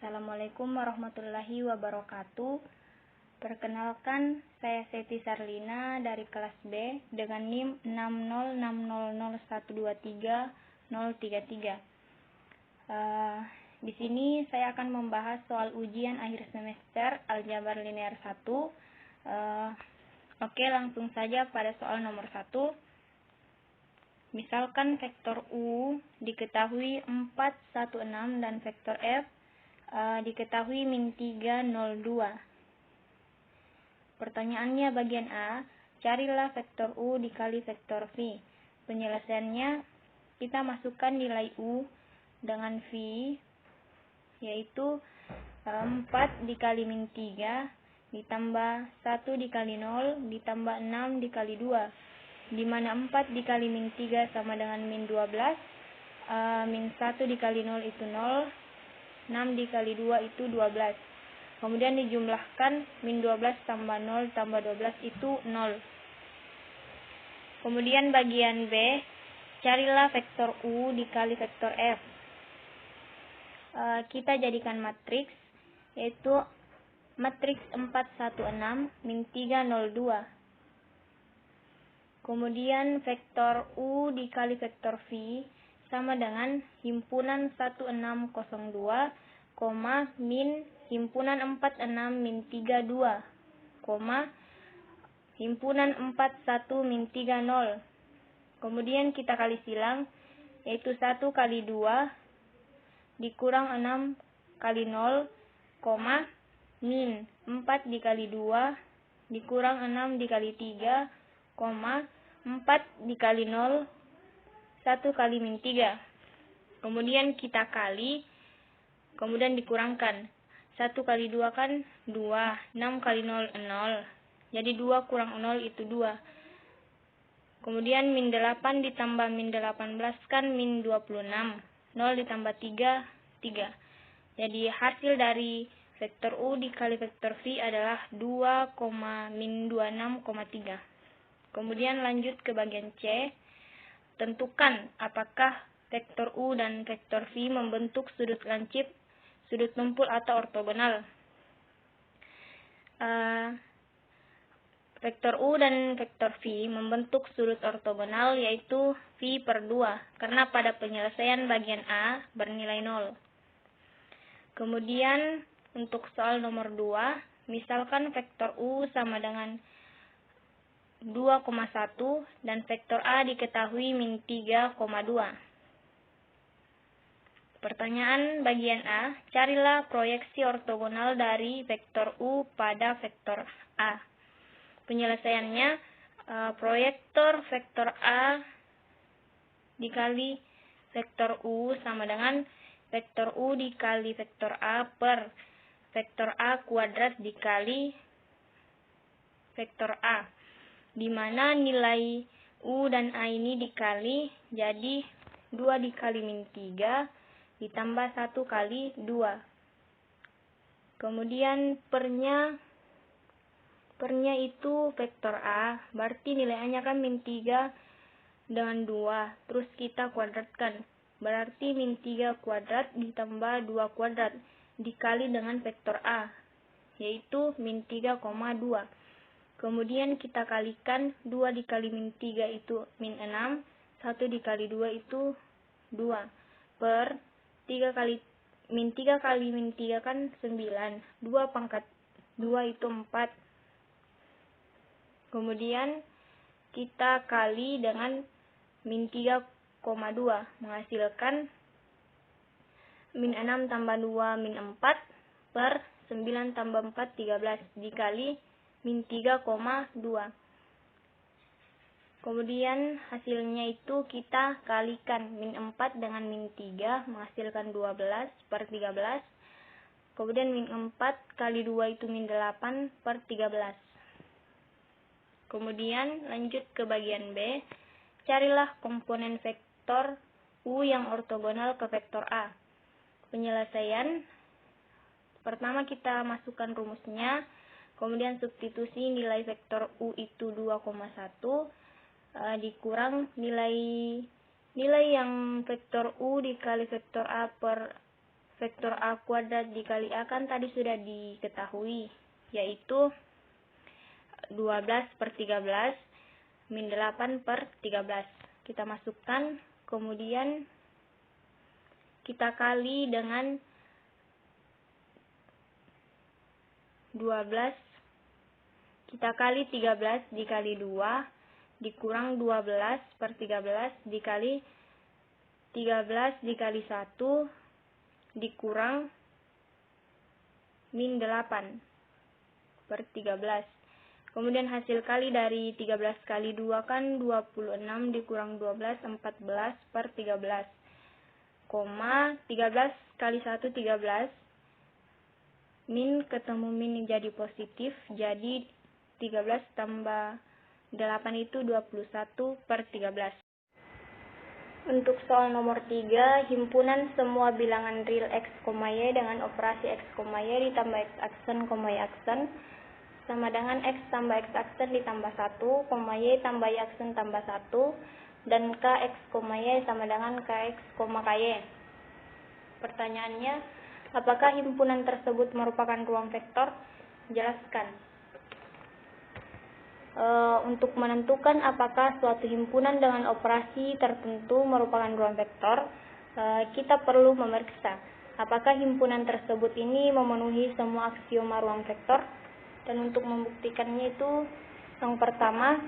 Assalamualaikum warahmatullahi wabarakatuh. Perkenalkan, saya Seti Sarlina dari kelas B dengan NIM 6000123.033. Di sini saya akan membahas soal ujian akhir semester Aljabar Linear 1. Oke, langsung saja pada soal nomor 1. Misalkan vektor U diketahui 4, 1, 6 dan vektor F diketahui min 3, 0, 2. Pertanyaannya bagian A, carilah vektor U dikali vektor V. Penyelesaiannya, kita masukkan nilai U dengan V, yaitu 4 dikali min 3 ditambah 1 dikali 0 ditambah 6 dikali 2. Di mana 4 dikali min 3 sama dengan min 12, min 1 dikali 0 itu 0, 6 dikali 2 itu 12. Kemudian dijumlahkan, min 12 tambah 0 tambah 12 itu 0. Kemudian bagian B, carilah vektor U dikali vektor F. Kita jadikan matriks, yaitu matriks 4, 1, 6, min 3, 0, 2. Kemudian vektor U dikali vektor V sama dengan himpunan 1602, min himpunan 46 min 32, himpunan 41 min 30. Kemudian kita kali silang, yaitu 1 kali 2 dikurang 6 kali 0, min 4 dikali 2 dikurang 6 dikali 3, 4 dikali 0, 1 kali min 3. Kemudian kita kali, kemudian dikurangkan. 1 kali 2 kan 2, 6 kali 0, 0. Jadi 2 kurang 0 itu 2. Kemudian min 8 ditambah min 18 kan min 26. 0 ditambah 3, 3. Jadi hasil dari vektor U dikali vektor V adalah 2, min 26,3. Kemudian lanjut ke bagian C. Tentukan apakah vektor U dan vektor V membentuk sudut lancip, sudut tumpul atau ortogonal. Vektor U dan vektor V membentuk sudut ortogonal, yaitu V per 2, karena pada penyelesaian bagian A bernilai 0. Kemudian untuk soal nomor 2, misalkan vektor U sama dengan 2,1 dan vektor A diketahui min 3,2. Pertanyaan bagian A, carilah proyeksi ortogonal dari vektor U pada vektor A. Penyelesaiannya, proyektor vektor A dikali vektor U sama dengan vektor U dikali vektor A per vektor A kuadrat dikali vektor A, di mana nilai U dan A ini dikali, jadi 2 dikali min 3 ditambah 1 kali 2. Kemudian pernya itu vektor A, berarti nilai A-nya kan min 3 dengan 2, terus kita kuadratkan. Berarti min 3 kuadrat ditambah 2 kuadrat dikali dengan vektor A, yaitu min 3,2. Kemudian kita kalikan, 2 dikali min 3 itu min 6, 1 dikali 2 itu 2, per 3 kali min 3 kali min 3 kan 9, 2 pangkat 2 itu 4. Kemudian kita kali dengan min 3,2, menghasilkan min 6 tambah 2 min 4, per 9 tambah 4, 13, dikali min 3,2. Kemudian hasilnya itu kita kalikan, min 4 dengan min 3 menghasilkan 12 per 13. Kemudian min 4 kali 2 itu min 8 per 13. Kemudian lanjut ke bagian B, carilah komponen vektor U yang ortogonal ke vektor A. Penyelesaian, pertama kita masukkan rumusnya. Kemudian substitusi nilai vektor U itu 2,1 dikurang nilai yang vektor U dikali vektor A per vektor A kuadrat dikali A kan tadi sudah diketahui, yaitu 12 per 13 min 8 per 13. Kita masukkan, kemudian kita kali dengan 12, kita kali 13 dikali 2 dikurang 12 per 13 dikali 13 dikali 1 dikurang min 8 per 13. Kemudian hasil kali dari 13 kali 2 kan 26 dikurang 12, 14 per 13. 13 kali 1, 13. Min ketemu min jadi positif, jadi 13 tambah 8 itu 21 per 13. Untuk soal nomor 3, himpunan semua bilangan real x, y dengan operasi x, y ditambah x aksen, y aksen sama dengan x tambah x aksen ditambah 1, y tambah y aksen tambah 1, dan kx, y sama dengan kx, ky. Pertanyaannya, apakah himpunan tersebut merupakan ruang vektor? Jelaskan. Untuk menentukan apakah suatu himpunan dengan operasi tertentu merupakan ruang vektor, kita perlu memeriksa apakah himpunan tersebut ini memenuhi semua aksioma ruang vektor. Dan untuk membuktikannya itu, yang pertama,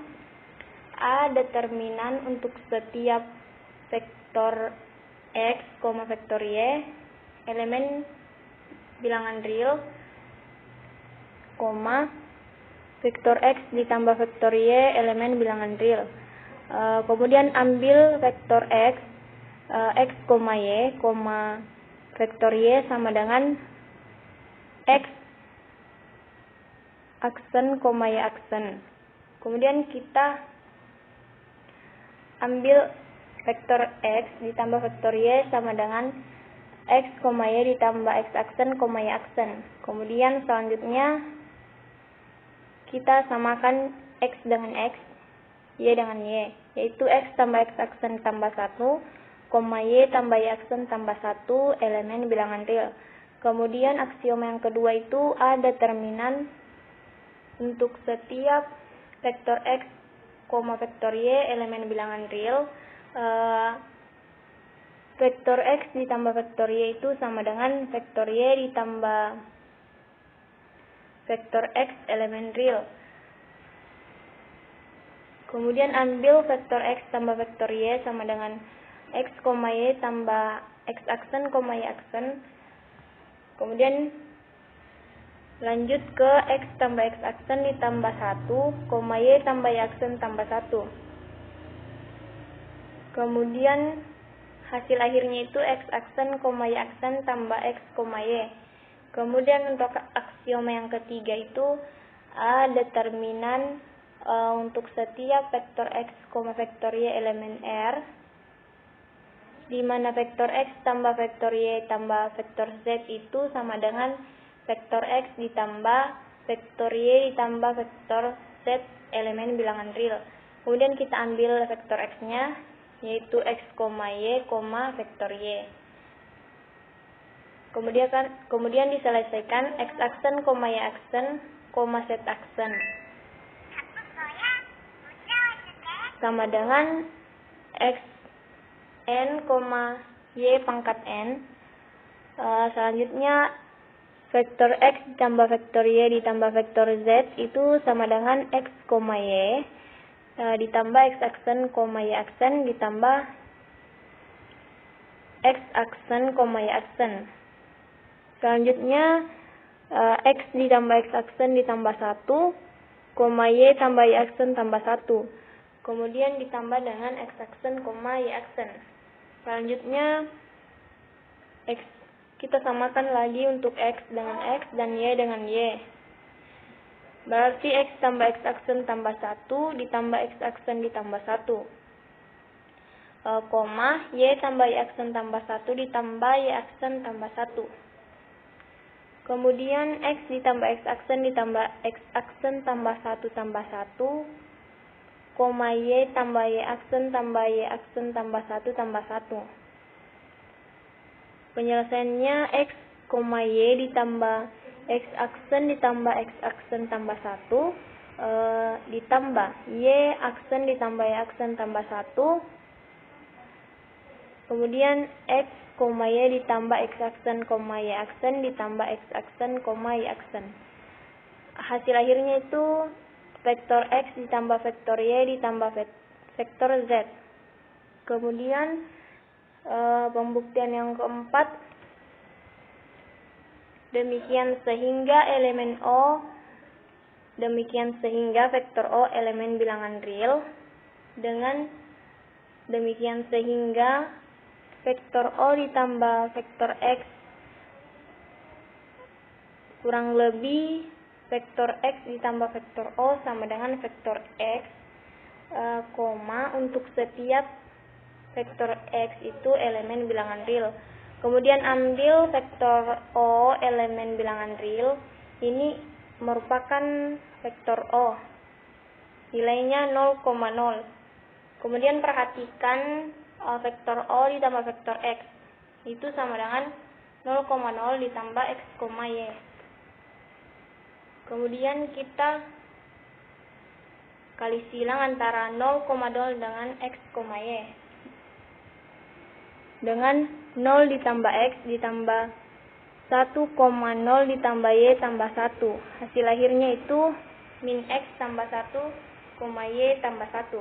A determinan untuk setiap vektor x, vektor y, elemen bilangan real, vektor x ditambah vektor y, elemen bilangan real. Kemudian ambil vektor x, y, vektor y sama dengan x aksen, y aksen. Kemudian kita ambil vektor x ditambah vektor y sama dengan x, y ditambah x aksen, y aksen. Kemudian selanjutnya kita samakan x dengan x, y dengan y, yaitu x tambah x aksen tambah 1, y tambah y aksen tambah 1, elemen bilangan real. Kemudian aksioma yang kedua itu A determinan untuk setiap vektor x, vektor y, elemen bilangan real. Vektor x ditambah vektor y itu sama dengan vektor y ditambah vektor x, elemen real. Kemudian ambil vektor x tambah vektor y sama dengan x, y tambah x aksen, y aksen. Kemudian lanjut ke x tambah x aksen ditambah 1, y tambah y aksen tambah 1. Kemudian hasil akhirnya itu x aksen, y aksen tambah x, y. Kemudian untuk aksioma yang ketiga itu A determinan untuk setiap vektor x, vektor y, elemen R, di mana vektor x tambah vektor y tambah vektor z itu sama dengan vektor x ditambah vektor y ditambah vektor z, elemen bilangan real. Kemudian kita ambil vektor x-nya, yaitu x, y, vektor y. Kemudian diselesaikan x aksen, y aksen, z aksen sama dengan x n, y pangkat n. Selanjutnya vektor x ditambah vektor y ditambah vektor z itu sama dengan x, y ditambah x aksen, y aksen ditambah x aksen, y aksen. Selanjutnya x ditambah x aksen ditambah 1, y tambah y aksen tambah 1. Kemudian ditambah dengan x aksen, y aksen. Selanjutnya x kita samakan lagi untuk x dengan x dan y dengan y. Berarti x tambah x aksen tambah 1 ditambah x aksen ditambah 1. Y tambah y aksen tambah 1 ditambah y aksen tambah 1. Kemudian x ditambah x aksen ditambah x aksen tambah 1 tambah 1, y tambah y aksen tambah y aksen tambah 1 tambah 1. Penyelesaiannya X, Y ditambah X aksen ditambah X aksen tambah 1 ditambah Y aksen ditambah Y aksen tambah 1, kemudian X, Y ditambah X aksen, Y aksen ditambah X aksen, Y aksen. Hasil akhirnya itu vektor X ditambah vektor Y ditambah vektor Z. Kemudian pembuktian yang keempat, demikian sehingga vektor O elemen bilangan real, dengan demikian sehingga vektor O ditambah vektor X kurang lebih vektor X ditambah vektor O sama dengan vektor X, untuk setiap vektor X itu elemen bilangan real. Kemudian ambil vektor O elemen bilangan real, ini merupakan vektor O, nilainya 0,0. Kemudian perhatikan vektor O ditambah vektor X, itu sama dengan 0,0 ditambah X, Y. Kemudian kita kali silang antara 0,0 dengan X, Y. Dengan 0 ditambah X ditambah 1,0 ditambah Y tambah 1. Hasil akhirnya itu min X tambah 1, Y tambah 1.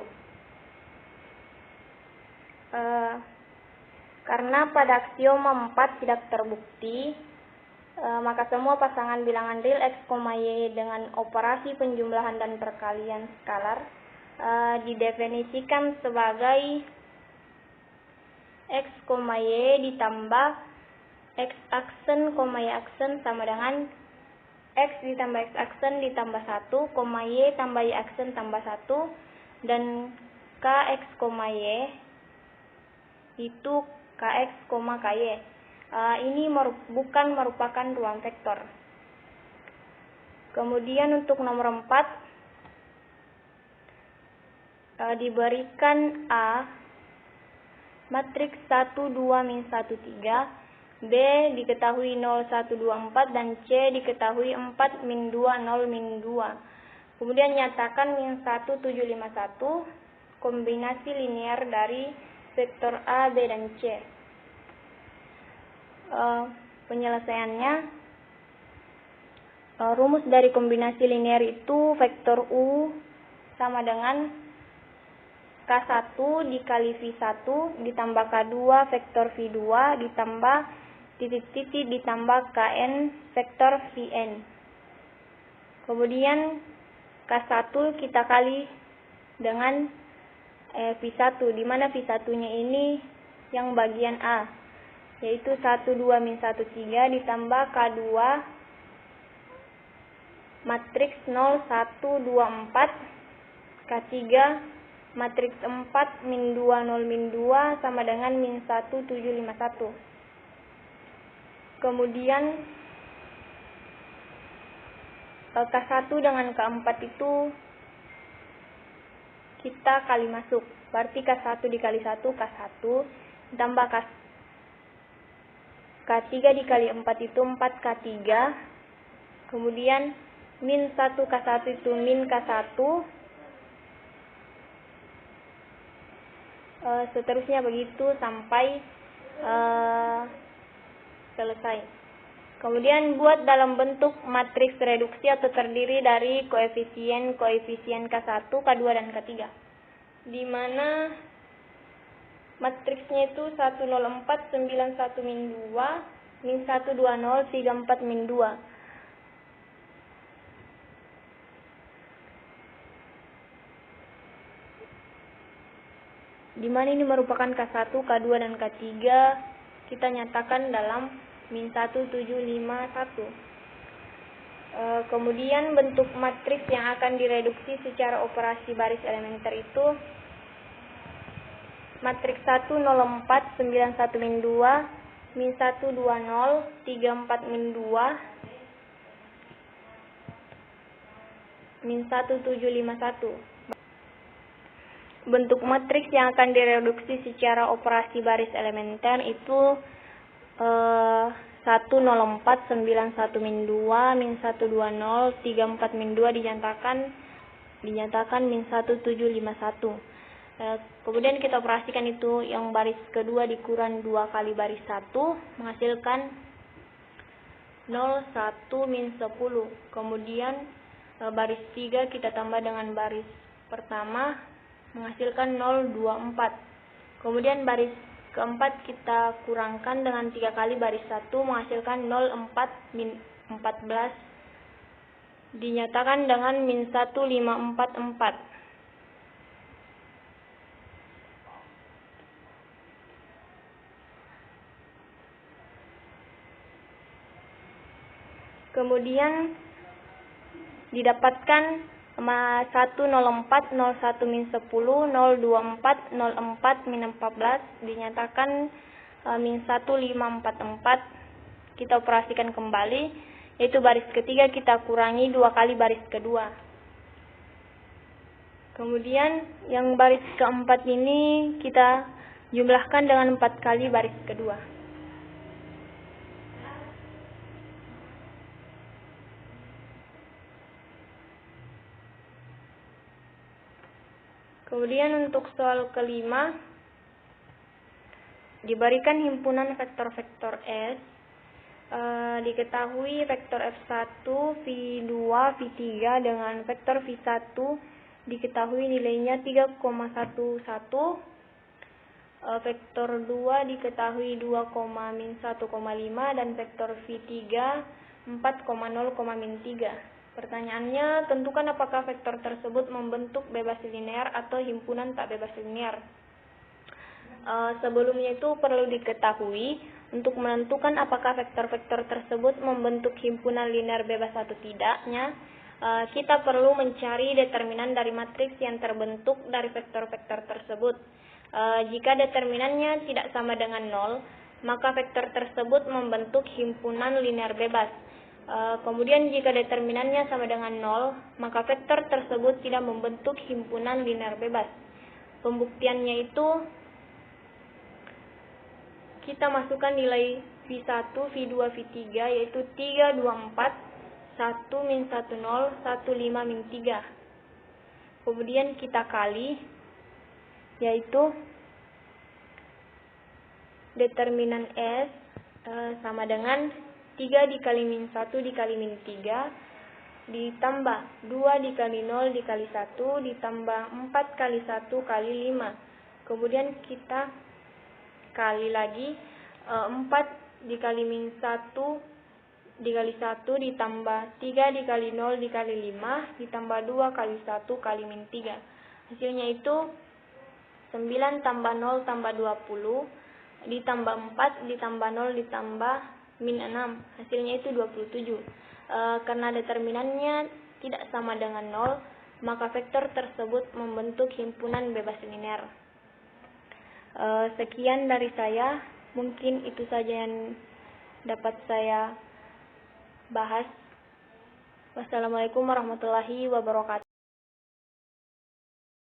Karena pada aksioma 4 tidak terbukti, maka semua pasangan bilangan real X, Y dengan operasi penjumlahan dan perkalian skalar didefinisikan sebagai X, Y ditambah X aksen, Y aksen sama dengan X ditambah X aksen ditambah 1, Y tambah Y aksen tambah 1, dan KX, Y itu KX, KY. Ini bukan merupakan ruang vektor. Kemudian untuk nomor 4, diberikan A matriks 1, 2, min 1, 3, B diketahui 0, 1, 2, 4, dan C diketahui 4, min 2, 0, min 2. Kemudian nyatakan min 1, 7, 5, 1 kombinasi linear dari vektor A, B, dan C. Penyelesaiannya, rumus dari kombinasi linear itu vektor U sama dengan K1 dikali V1 ditambah K2 vektor V2 ditambah titik-titik ditambah Kn vektor Vn. Kemudian K1 kita kali dengan V1, di mana V1-nya ini yang bagian A, yaitu 1, 2, min 1, 3 ditambah K2 matriks 0, 1, 2, 4, K3 matriks 4, min 2, 0, min 2 sama dengan min 1, 7, 5, 1. Kemudian K1 dengan K4 itu kita kali masuk, berarti K1 dikali 1, K1 ditambah K3 dikali 4 itu 4 K3, kemudian min 1 K1 itu min K1, seterusnya begitu sampai selesai. Kemudian buat dalam bentuk matriks reduksi atau terdiri dari koefisien K1, K2, dan K3, di mana matriksnya itu 104, 91, min 2, min 1, 20, 34, min 2. Di mana ini merupakan K1, K2, dan K3, kita nyatakan dalam min 1, 7, 5, 1. Kemudian bentuk matriks yang akan direduksi secara operasi baris elementer itu matriks 1, 04, 91, min 2, min 1, 20, 34, min 2, min 1, 7, 5, 1. Bentuk matriks yang akan direduksi secara operasi baris elementer itu 104 91 min 2 min 120 34 min 2 dinyatakan min 1751. Kemudian kita operasikan itu, yang baris kedua dikurang 2 kali baris 1 menghasilkan 0 1 min 10. Kemudian baris 3 kita tambah dengan baris pertama menghasilkan 0 2 4. Kemudian baris keempat kita kurangkan dengan 3 kali baris 1 menghasilkan 0 4 min 14 dinyatakan dengan min 1544. Kemudian didapatkan 104 01 min 10 024 04 min 14 dinyatakan min 1544. Kita operasikan kembali, yaitu baris ketiga kita kurangi 2 kali baris kedua. Kemudian yang baris keempat ini kita jumlahkan dengan 4 kali baris kedua. Kemudian untuk soal kelima, diberikan himpunan vektor-vektor S. Diketahui vektor F1, V2, V3 dengan vektor V1 diketahui nilainya 3,11, vektor 2 diketahui 2,-1,5 dan vektor V3 4,0,-3. Pertanyaannya, tentukan apakah vektor tersebut membentuk bebas linear atau himpunan tak bebas linear. Sebelumnya itu perlu diketahui, untuk menentukan apakah vektor-vektor tersebut membentuk himpunan linear bebas atau tidaknya, kita perlu mencari determinan dari matriks yang terbentuk dari vektor-vektor tersebut. Jika determinannya tidak sama dengan 0, maka vektor tersebut membentuk himpunan linear bebas. Kemudian jika determinannya sama dengan 0, maka vektor tersebut tidak membentuk himpunan linear bebas. Pembuktiannya itu kita masukkan nilai V1, V2, V3 yaitu 3, 2, 4, 1, min 10, 1, 5, min 3. Kemudian kita kali, yaitu determinan S sama dengan 3 dikali min 1 dikali min 3 ditambah 2 dikali 0 dikali 1 ditambah 4 kali 1 kali 5. Kemudian kita kali lagi 4 dikali min 1 dikali 1 ditambah 3 dikali 0 dikali 5 ditambah 2 kali 1 kali min 3. Hasilnya itu 9 tambah 0 tambah 20 ditambah 4 ditambah 0 ditambah min 6, hasilnya itu 27. Karena determinannya tidak sama dengan 0, maka vektor tersebut membentuk himpunan bebas linear. Sekian dari saya, mungkin itu saja yang dapat saya bahas. Wassalamualaikum warahmatullahi wabarakatuh.